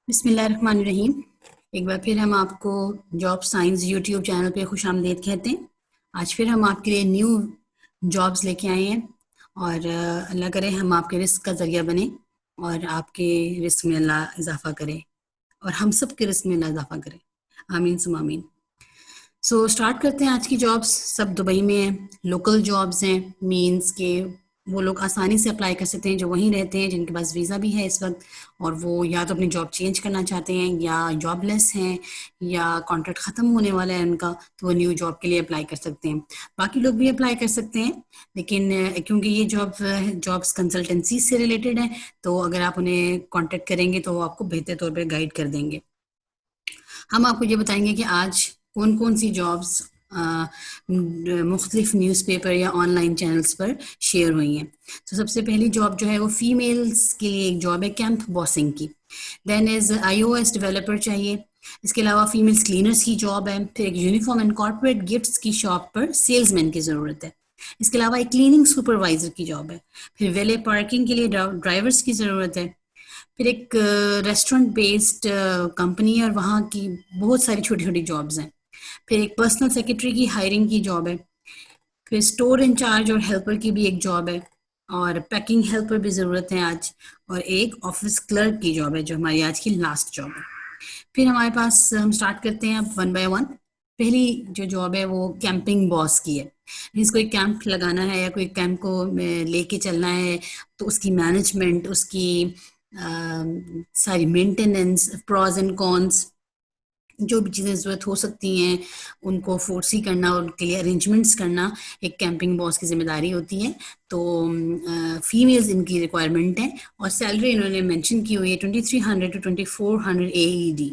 बिस्मिल्लाहिर्रहमानिर्रहीम। एक बार फिर हम आपको जॉब साइंस यूट्यूब चैनल पे खुशामदीद कहते हैं। आज फिर हम आपके लिए न्यू जॉब्स लेके आए हैं और अल्लाह करे हम आपके रिस्क का ज़रिया बने और आपके रिस्क में अल्लाह इजाफ़ा करे और हम सब के रिस्क में अल्लाह इजाफ़ा करे। आमीन सुम आमीन। सो स्टार्ट करते हैं आज की जॉब्स। सब दुबई में हैं, लोकल जॉब्स हैं, मींस के वो लोग आसानी से अप्लाई कर सकते हैं जो वहीं रहते हैं, जिनके पास वीज़ा भी है इस वक्त और वो या तो अपनी जॉब चेंज करना चाहते हैं या जॉबलेस हैं या कॉन्ट्रैक्ट ख़त्म होने वाला है उनका, तो वो न्यू जॉब के लिए अप्लाई कर सकते हैं। बाकी लोग भी अप्लाई कर सकते हैं, लेकिन क्योंकि ये जॉब्स कंसल्टेंसी से रिलेटेड है, तो अगर आप उन्हें कॉन्टेक्ट करेंगे तो वो आपको बेहतर तौर पर गाइड कर देंगे। हम आपको ये बताएंगे कि आज कौन कौन सी जॉब्स मुख्तलिफ न्यूज़पेपर या ऑनलाइन चैनल्स पर शेयर हुई हैं। तो सबसे पहली जॉब जो है वो फीमेल्स के लिए एक जॉब है कैंप बॉसिंग की। देन इज iOS डेवलपर चाहिए। इसके अलावा फीमेल्स क्लीनर्स की जॉब है। फिर एक यूनिफॉर्म एंड कॉर्पोरेट गिफ्ट्स की शॉप पर सेल्समैन की ज़रूरत है। इसके अलावा एक क्लीनिंग सुपरवाइजर की जॉब है। फिर वेले पार्किंग के लिए ड्राइवर्स की ज़रूरत है। फिर एक रेस्टोरेंट बेस्ड कंपनी है और वहाँ की बहुत सारी छोटी छोटी जॉब्स हैं। फिर एक पर्सनल सेक्रेटरी की हायरिंग की जॉब है। फिर स्टोर इंचार्ज और हेल्पर की भी एक जॉब है और पैकिंग हेल्पर भी ज़रूरत है आज। और एक ऑफिस क्लर्क की जॉब है जो हमारी आज की लास्ट जॉब है। फिर हमारे पास हम स्टार्ट करते हैं अब वन बाय वन। पहली जो जॉब है वो कैंपिंग बॉस की है। मीन्स कोई कैंप लगाना है या कोई कैंप को लेके चलना है, तो उसकी मैनेजमेंट, उसकी सारी मेंटेनेंस, प्रॉज एंड कॉन्स, जो भी चीज़ें ज़रूरत हो सकती हैं उनको फोर्सी करना और उनके लिए अरेंजमेंट्स करना एक कैंपिंग बॉस की जिम्मेदारी होती है। तो फीमेल्स इनकी रिक्वायरमेंट है और सैलरी इन्होंने मेंशन की हुई है 2300 to 2400 AED।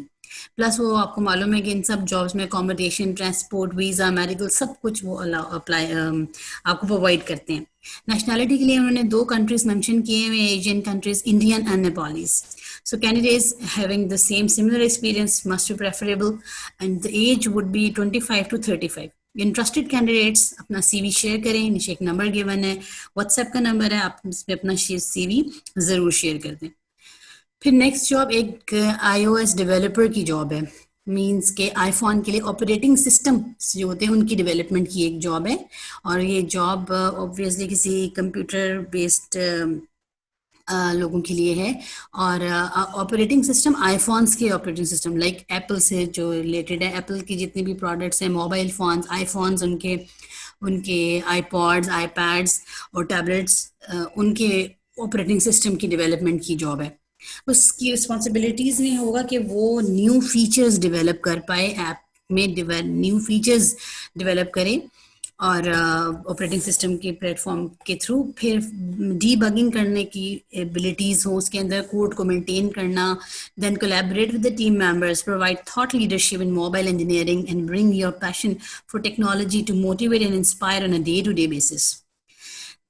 प्लस वो आपको मालूम है कि इन सब जॉब्स में अकोमोडेशन, ट्रांसपोर्ट, वीज़ा, मेडिकल सब कुछ वो अप्लाई आपको प्रोवाइड करते हैं। नेशनैलिटी के लिए उन्होंने 2 कंट्रीज मेंशन किए हुए, Asian countries, Indian and Nepalese. So candidates having the similar experience must be preferable and the age would be 25 to 35. Interested candidates अपना सीवी शेयर करें। नीचे एक नंबर गिवन है, व्हाट्सएप का नंबर है, आप इस पर अपना सीवी ज़रूर शेयर कर दें। फिर नेक्स्ट जॉब एक iOS डेवलपर की जॉब है। मींस के आईफोन के लिए ऑपरेटिंग सिस्टम जो होते हैं उनकी डेवलपमेंट की एक जॉब है और ये जॉब ऑब्वियसली किसी कंप्यूटर बेस्ड लोगों के लिए है। और ऑपरेटिंग सिस्टम आईफोन्स के ऑपरेटिंग सिस्टम लाइक एप्पल से जो रिलेटेड है, एप्पल की जितनी भी प्रोडक्ट्स हैं, मोबाइल फ़ोन्स, आईफोन्स, उनके उनके आईपॉड्स, आईपैड्स और टैबलेट्स, उनके ऑपरेटिंग सिस्टम की डेवलपमेंट की जॉब है। उसकी रिस्पॉन्सिबिलिटीज़ में होगा कि वो न्यू फीचर्स डेवलप कर पाए, ऐप में न्यू फीचर्स डेवलप करे और ऑपरेटिंग सिस्टम के प्लेटफॉर्म के थ्रू फिर डीबगिंग करने की एबिलिटीज़ हो, उसके अंदर कोड को मेंटेन करना। Then collaborate with the team members, provide thought leadership in mobile engineering and bring your passion for technology to motivate and inspire on a day to day basis.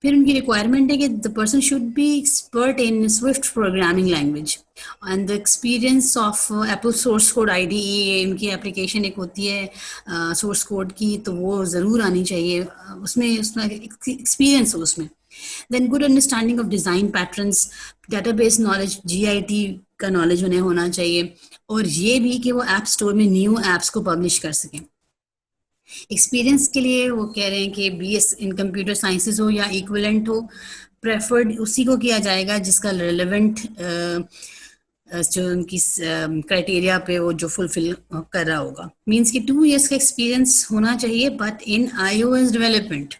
फिर उनकी requirement है कि the person should be expert in Swift programming language and the experience of Apple source code IDE। उनकी application एक होती है source code की, तो वो ज़रूर आनी चाहिए, उसमें उसमें एक्सपीरियंस हो उसमें। Then good understanding of design patterns, database knowledge, GIT का नॉलेज उन्हें होना चाहिए और ये भी कि वो ऐप स्टोर में न्यू ऐप्स को पब्लिश कर सकें। एक्सपीरियंस के लिए वो कह रहे हैं कि BS इन कंप्यूटर साइंसेज हो या इक्विवेलेंट हो, प्रेफर्ड उसी को किया जाएगा जिसका रिलेवेंट जो उनकी क्राइटेरिया पे वो जो फुलफिल कर रहा होगा। मींस कि 2 इयर्स का एक्सपीरियंस होना चाहिए but in iOS development.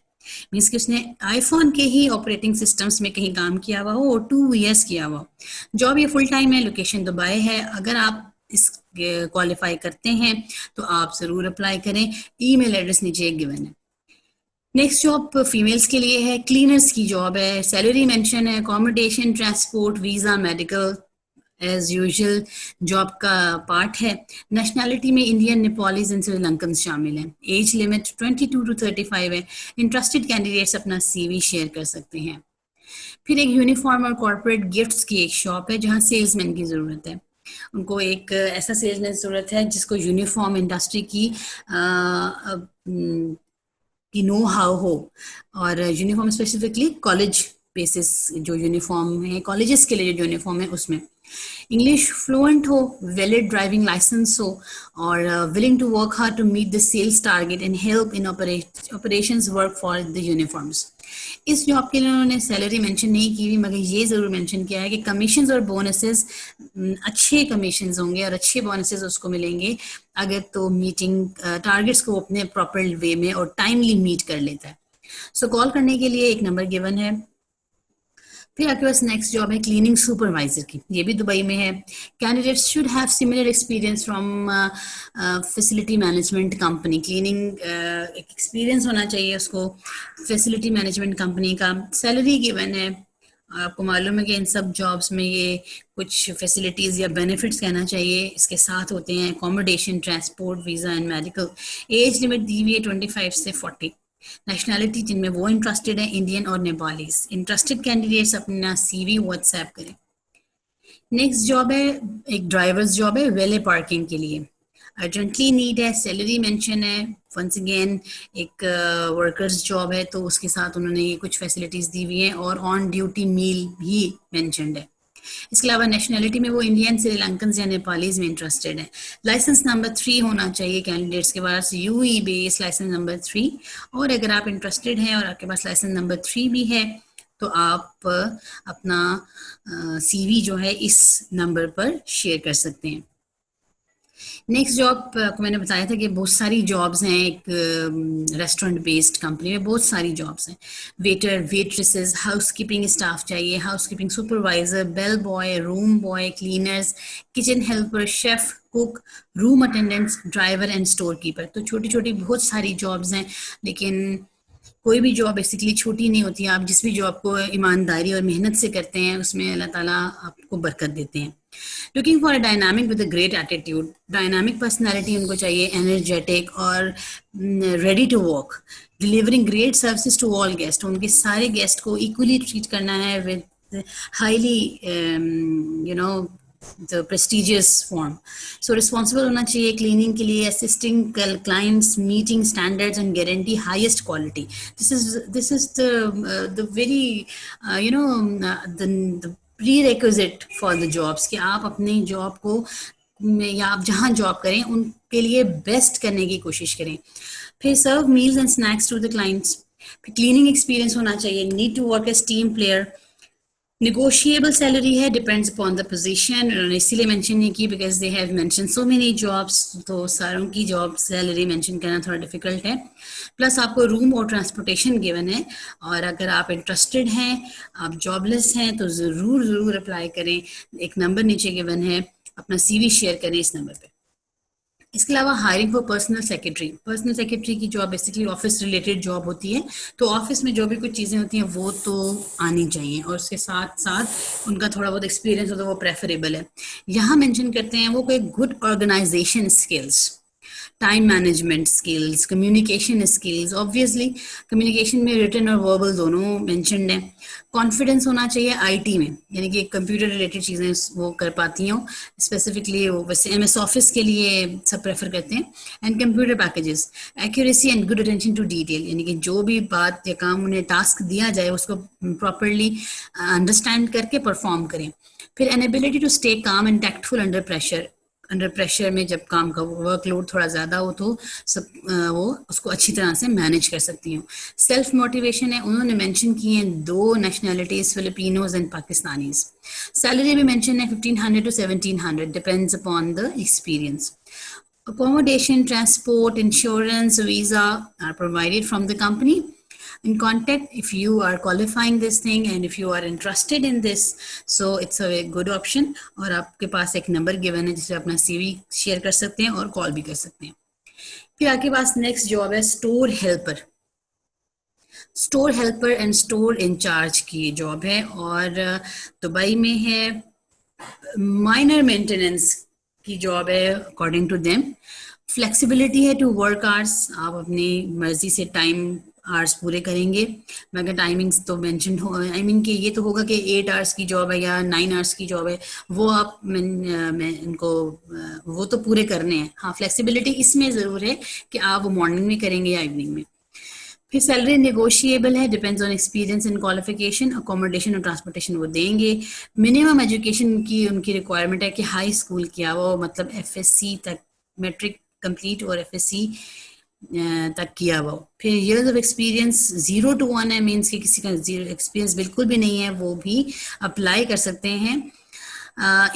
Means कि उसने आईफोन के ही ऑपरेटिंग सिस्टम्स में कहीं काम किया हुआ हो और 2 इयर्स किया हुआ हो। जॉब ये फुल टाइम है, लोकेशन दुबई है। अगर आप इस क्वालिफाई करते हैं तो आप ज़रूर अप्लाई करें। ईमेल एड्रेस नीचे एक गिवन है। नेक्स्ट जॉब फीमेल्स के लिए है, क्लीनर्स की जॉब है। सैलरी मेंशन है, accommodation, transport, visa, medical as usual job का पार्ट है। नेशनैलिटी में इंडियन, नेपालीज एंड श्रीलंकन शामिल हैं। एज लिमिट 22 to 35 है। इंटरेस्टेड कैंडिडेट्स अपना CV शेयर कर सकते हैं। फिर एक यूनिफॉर्म और कॉर्पोरेट गिफ्ट्स की एक शॉप है जहाँ सेल्समैन की ज़रूरत है। उनको एक ऐसा सेल्समैन ज़रूरत है जिसको यूनिफॉर्म इंडस्ट्री की नो हाउ हो और यूनिफॉर्म स्पेसिफिकली कॉलेज बेसिस जो यूनिफॉर्म है, कॉलेजेस के लिए जो यूनिफॉर्म है उसमें। इंग्लिश फ्लुएंट हो, वैलिड ड्राइविंग लाइसेंस हो और willing to work hard to meet the sales target and help in operations work for the uniforms. इस जॉब के लिए उन्होंने सैलरी मेंशन नहीं की हुई, मगर ये ज़रूर मेंशन किया है कि कमीशंस और बोनसेस, अच्छे कमीशंस होंगे और अच्छे बोनसेस उसको मिलेंगे अगर तो मीटिंग टारगेट्स को अपने प्रॉपर वे में और टाइमली मीट कर लेता है। सो कॉल करने के लिए एक नंबर गिवन है। फिर आपके पास नेक्स्ट जॉब है क्लीनिंग सुपरवाइजर की, ये भी दुबई में है। Candidates should have similar experience from facility management company. Cleaning experience होना चाहिए उसको फैसिलिटी मैनेजमेंट कंपनी का। सैलरी गिवन है, आपको मालूम है कि इन सब जॉब्स में ये कुछ फैसिलिटीज़ या बेनिफिट्स कहना चाहिए इसके साथ होते हैं, accommodation, transport, visa and medical. Age limit दी हुई है 25 से 40। नेशनैलिटी जिनमें वो इंटरेस्टेड है, इंडियन और नेपालीज। इंटरेस्टेड कैंडिडेट्स अपना सीवी व्हाट्सएप करें। नेक्स्ट जॉब है एक ड्राइवर्स जॉब है वेले पार्किंग के लिए, अर्जेंटली नीड है, सैलरी मेंशन है। वंस अगेन एक वर्कर्स जॉब है तो उसके साथ उन्होंने ये कुछ फैसिलिटीज दी हुई हैं और ऑन ड्यूटी मील भी मेंशनड है। इसके अलावा नेशनैलिटी में वो इंडियन, श्रीलंकन या नेपालीज में इंटरेस्टेड है। लाइसेंस नंबर 3 होना चाहिए कैंडिडेट्स के पास, यूई बेस लाइसेंस नंबर 3। और अगर आप इंटरेस्टेड हैं और आपके पास लाइसेंस नंबर 3 भी है तो आप अपना सीवी जो है इस नंबर पर शेयर कर सकते हैं। नेक्स्ट जॉब आपको मैंने बताया था कि बहुत सारी जॉब्स हैं, एक रेस्टोरेंट बेस्ड कंपनी में बहुत सारी जॉब्स हैं। वेटर, वेट्रेसेस, हाउसकीपिंग स्टाफ चाहिए, housekeeping supervisor, bell boy, room boy, cleaners, kitchen helper, chef, cook, room attendants, driver and store keeper. तो छोटी छोटी बहुत सारी जॉब्स हैं, लेकिन कोई भी जॉब बेसिकली छोटी नहीं होती। आप जिस भी जॉब को ईमानदारी और मेहनत से करते हैं उसमें अल्लाह ताला आपको बरकत देते हैं। Looking for a dynamic with a great attitude, dynamic personality उनको चाहिए, एनर्जेटिक और ready to work, delivering great services to all guest. उनके सारे गेस्ट को इक्वली ट्रीट करना है with highly the prestigious form. So responsible होना चाहिए क्लीनिंग के लिए, assisting clients, meeting standards and guarantee highest quality. This is the very the prerequisite for the jobs कि आप अपनी जॉब को या आप जहाँ जॉब करें उनके लिए बेस्ट करने की कोशिश करें। फिर serve meals and snacks to the clients. फिर क्लीनिंग एक्सपीरियंस होना चाहिए, need to work as team player. Negotiable salary है, डिपेंड्स अपॉन द पोजीशन। उन्होंने इसीलिए मेंशन नहीं की because they have mention so many jobs, तो सारों की जॉब सैलरी मेंशन करना थोड़ा डिफिकल्ट है। प्लस आपको रूम और ट्रांसपोर्टेशन गिवन है, और अगर आप इंटरेस्टेड हैं, आप जॉबलेस हैं, तो ज़रूर अप्लाई करें। एक नंबर नीचे गिवन है, अपना सीवी शेयर करें इस नंबर पे। इसके अलावा हायरिंग फॉर पर्सनल सेक्रेटरी की job basically office related job होती है, तो ऑफिस में जो भी कुछ चीज़ें होती हैं वो तो आनी चाहिए, और उसके साथ साथ उनका थोड़ा बहुत एक्सपीरियंस हो तो वो प्रेफरेबल है। यहाँ मेंशन करते हैं वो कोई good organisation skills, time management skills, communication skills. Obviously communication में रिटन और वर्बल दोनों मेंशन्ड है। कॉन्फिडेंस होना चाहिए आईटी में, यानी कि कंप्यूटर रिलेटेड चीज़ें वो कर पाती हों। स्पेसिफिकली वो वैसे एमएस ऑफिस के लिए सब प्रेफर करते हैं। And computer packages, accuracy and good attention to detail, यानी कि जो भी बात या काम उन्हें टास्क दिया जाए उसको प्रॉपरली अंडरस्टैंड करके परफॉर्म करें। फिर ability to stay calm and tactful under pressure में जब काम का वर्कलोड थोड़ा ज़्यादा हो तो सब वो उसको अच्छी तरह से मैनेज कर सकती हूँ। सेल्फ मोटिवेशन है, उन्होंने मेंशन की हैं 2 nationalities, Filipinos and Pakistanis. Salary भी मेंशन है 1500 to 1700, depends upon the experience. Accommodation, transport, insurance, visa are provided from the company. In contact, if you are qualifying this thing and if you are interested in this, so it's a good option. और आपके पास एक number given है जिससे अपना CV share कर सकते हैं और कॉल भी कर सकते हैं। फिर आपके पास नेक्स्ट जॉब है store helper and store incharge की जॉब है, और दुबई में है। माइनर मेंटेनेंस की जॉब है अकॉर्डिंग टू देम। फ्लेक्सिबिलिटी है टू वर्क आवर्स, आप अपनी मर्जी से टाइम आवर्स पूरे करेंगे, मगर टाइमिंग्स तो मेंशन हो, आई मीन कि ये तो होगा कि 8 आवर्स की जॉब है या 9 आवर्स की जॉब है, वो आप मैं इनको वो तो पूरे करने हैं। हाँ, फ्लेक्सिबिलिटी इसमें ज़रूर है कि आप वो मॉर्निंग में करेंगे या इवनिंग में। फिर सैलरी नेगोशिएबल है, depends on experience and qualification, accommodation और ट्रांसपोर्टेशन वो देंगे। मिनिमम एजुकेशन की उनकी रिक्वायरमेंट है कि हाई स्कूल किया वो, मतलब एफएससी तक, मैट्रिक कंप्लीट और एफएससी तक किया हुआ। फिर ईयर्स ऑफ एक्सपीरियंस 0 to 1 है, मीन्स कि किसी का जीरो एक्सपीरियंस बिल्कुल भी नहीं है वो भी अप्लाई कर सकते हैं।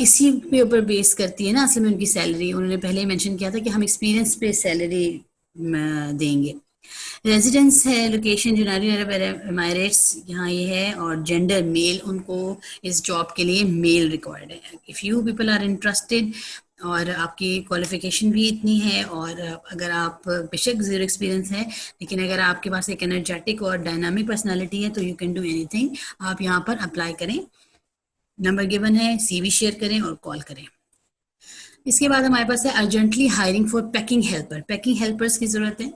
इसी पे ऊपर बेस करती है ना असल में उनकी सैलरी। उन्होंने पहले ही मेंशन किया था कि हम एक्सपीरियंस पे सैलरी देंगे। रेजिडेंस है, लोकेशन यूनाइटेड अरब एमिरेट्स यहाँ ये है, और जेंडर मेल, उनको इस जॉब के लिए मेल रिक्वायर्ड है। If you people are interested और आपकी क्वालिफिकेशन भी इतनी है, और अगर आप बेशक जीरो एक्सपीरियंस है लेकिन अगर आपके पास एक एनर्जेटिक और डायनामिक पर्सनालिटी है तो यू कैन डू एनीथिंग, आप यहाँ पर अप्लाई करें। नंबर गिवन है, सीवी शेयर करें और कॉल करें। इसके बाद हमारे पास है urgently hiring for packing helper. Packing helpers की जरूरत है।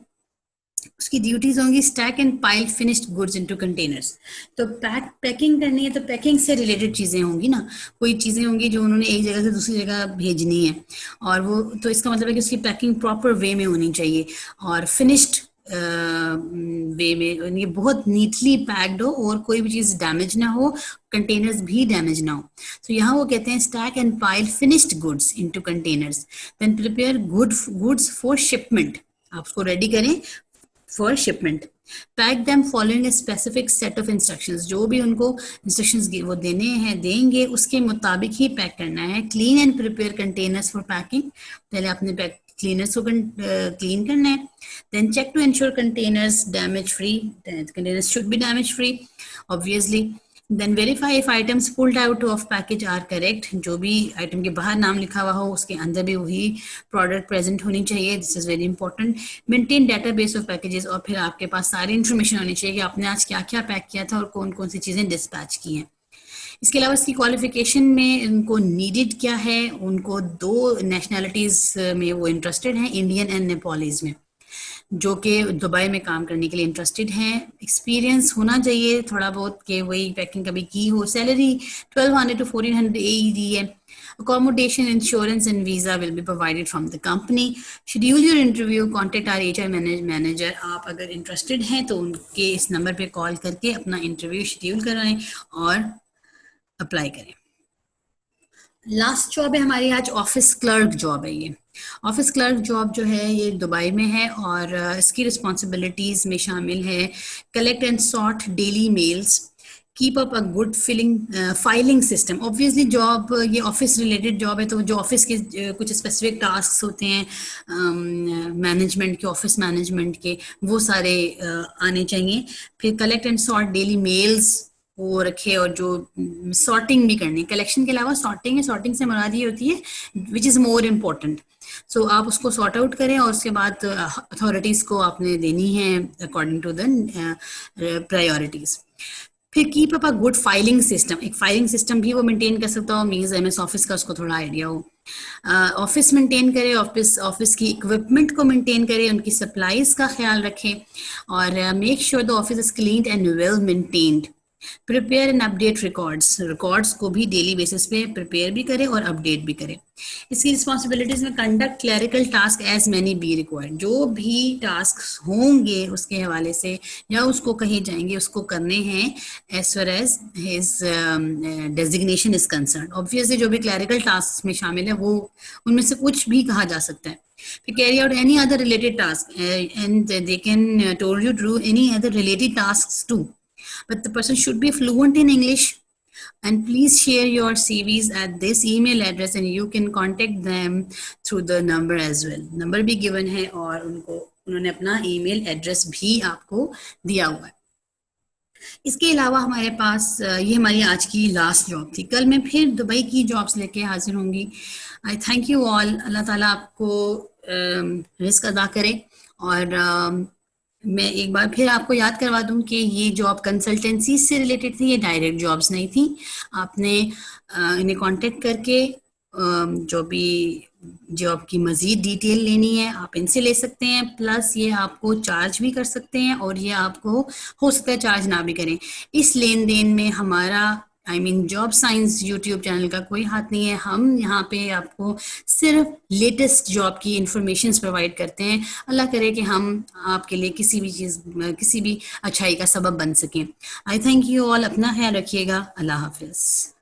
उसकी ड्यूटीज होंगी stack and pile finished goods into containers. तो पैकिंग करनी है तो पैकिंग से रिलेटेड चीज़ें होंगी ना, कोई चीज़ें होंगी जो उन्होंने एक जगह से दूसरी जगह भेजनी है, और वो तो इसका मतलब है कि उसकी पैकिंग प्रॉपर वे में होनी चाहिए और फिनिश्ड वे में, ये बहुत नीटली पैक्ड हो और कोई भी चीज़ डैमेज ना हो, कंटेनर्स भी डैमेज ना हो। तो यहाँ वो कहते हैं stack and pile finished goods into containers, then prepare goods for shipment, आप उसको रेडी करें for shipment. Pack them following a specific set of instructions, जो भी उनको इंस्ट्रक्शंस वो देंगे उसके मुताबिक ही पैक करना है। Clean and prepare containers for packing, पहले आपने क्लीनर्स को क्लीन करना है। Then check to ensure containers damage free, containers should be damage free obviously. Then verify if items pulled out of package are correct, जो भी item के बाहर नाम लिखा हुआ हो उसके अंदर भी वही प्रोडक्ट प्रेजेंट होनी चाहिए, this is very important. Maintain database of packages, और फिर आपके पास सारी इन्फॉर्मेशन होनी चाहिए कि आपने आज क्या क्या पैक किया था और कौन कौन सी चीज़ें डिस्पैच की हैं। इसके अलावा इसकी क्वालिफिकेशन में उनको नीडेड क्या है, उनको 2 नेशनैलिटीज़ में वो इंटरेस्टेड हैं, इंडियन एंड नेपालीज में, जो कि दुबई में काम करने के लिए इंटरेस्टेड हैं। एक्सपीरियंस होना चाहिए थोड़ा बहुत कि वही पैकिंग कभी की हो। सैलरी 1200 to 1400 AED है। Accommodation, insurance and visa will be provided from the company. Schedule your interview, contact our HR manager. आप अगर इंटरेस्टेड हैं तो उनके इस नंबर पे कॉल करके अपना इंटरव्यू शेड्यूल कराएं और अप्लाई करें। लास्ट जॉब है हमारी आज ऑफिस क्लर्क जॉब है। ये ऑफिस क्लर्क जॉब जो है ये दुबई में है, और इसकी रिस्पॉन्सिबिलिटीज़ में शामिल है collect and sort daily mails, keep up a good filing system. Obviously job ये ऑफिस रिलेटेड जॉब है, तो जो ऑफिस के कुछ स्पेसिफिक टास्क होते हैं मैनेजमेंट के, ऑफिस मैनेजमेंट के, वो सारे आने चाहिए। फिर collect and sort daily mails वो रखे, और जो सॉर्टिंग भी करनी है। कलेक्शन के अलावा सॉर्टिंग है, सॉर्टिंग से मुराद ये होती है विच इज़ मोर इम्पोर्टेंट। सो आप उसको सॉर्ट आउट करें और उसके बाद अथॉरिटीज़ को आपने देनी है अकॉर्डिंग टू द प्रायोरिटीज़। फिर keep up a good filing system, एक फाइलिंग सिस्टम भी वो मेंटेन कर सकता हो, मीन्स MS ऑफिस का उसको थोड़ा आइडिया हो। ऑफिस मेंटेन करे, ऑफिस की इक्विपमेंट को मेंटेन करे, उनकी सप्लाईज का ख्याल रखें, और make sure the office is clean and well maintained. Prepare and update records को भी डेली बेसिस पे प्रिपेयर भी करें और अपडेट भी करें। इसकी रिस्पॉन्सिबिलिटीज में conduct clerical task as many be required, जो भी टास्क होंगे उसके हवाले से या उसको कहे जाएंगे उसको करने हैं as far as his designation is concern. Obviously जो भी क्लरिकल टास्क में शामिल है वो उनमें से कुछ भी कहा जा सकता है। Carry out any other related task and they can told you to do any other related task too, but the person should be fluent in English, and please share your CVs at this email address and you can contact them through the number as well. Number भी given है और उन्होंने अपना email address भी आपको दिया हुआ है। इसके अलावा हमारे पास ये हमारी आज की लास्ट जॉब थी। कल मैं फिर दुबई की जॉब्स लेके हाजिर होंगी। I thank you all. अल्लाह ताला आपको रिस्क अदा करे। और मैं एक बार फिर आपको याद करवा दूं कि ये जॉब कंसल्टेंसी से रिलेटेड थी, ये डायरेक्ट जॉब्स नहीं थी। आपने इन्हें कांटेक्ट करके जो भी जॉब की मज़ीद डिटेल लेनी है आप इनसे ले सकते हैं, प्लस ये आपको चार्ज भी कर सकते हैं और ये आपको हो सकता है चार्ज ना भी करें। इस लेन देन में I mean job science YouTube channel का कोई हाथ नहीं है। हम यहाँ पे आपको सिर्फ लेटेस्ट जॉब की इंफॉर्मेशन प्रोवाइड करते हैं। अल्लाह करे कि हम आपके लिए किसी भी चीज़, किसी भी अच्छाई का सबब बन सकें। आई थैंक यू ऑल, अपना ख्याल रखिएगा। अल्लाह हाफिज़।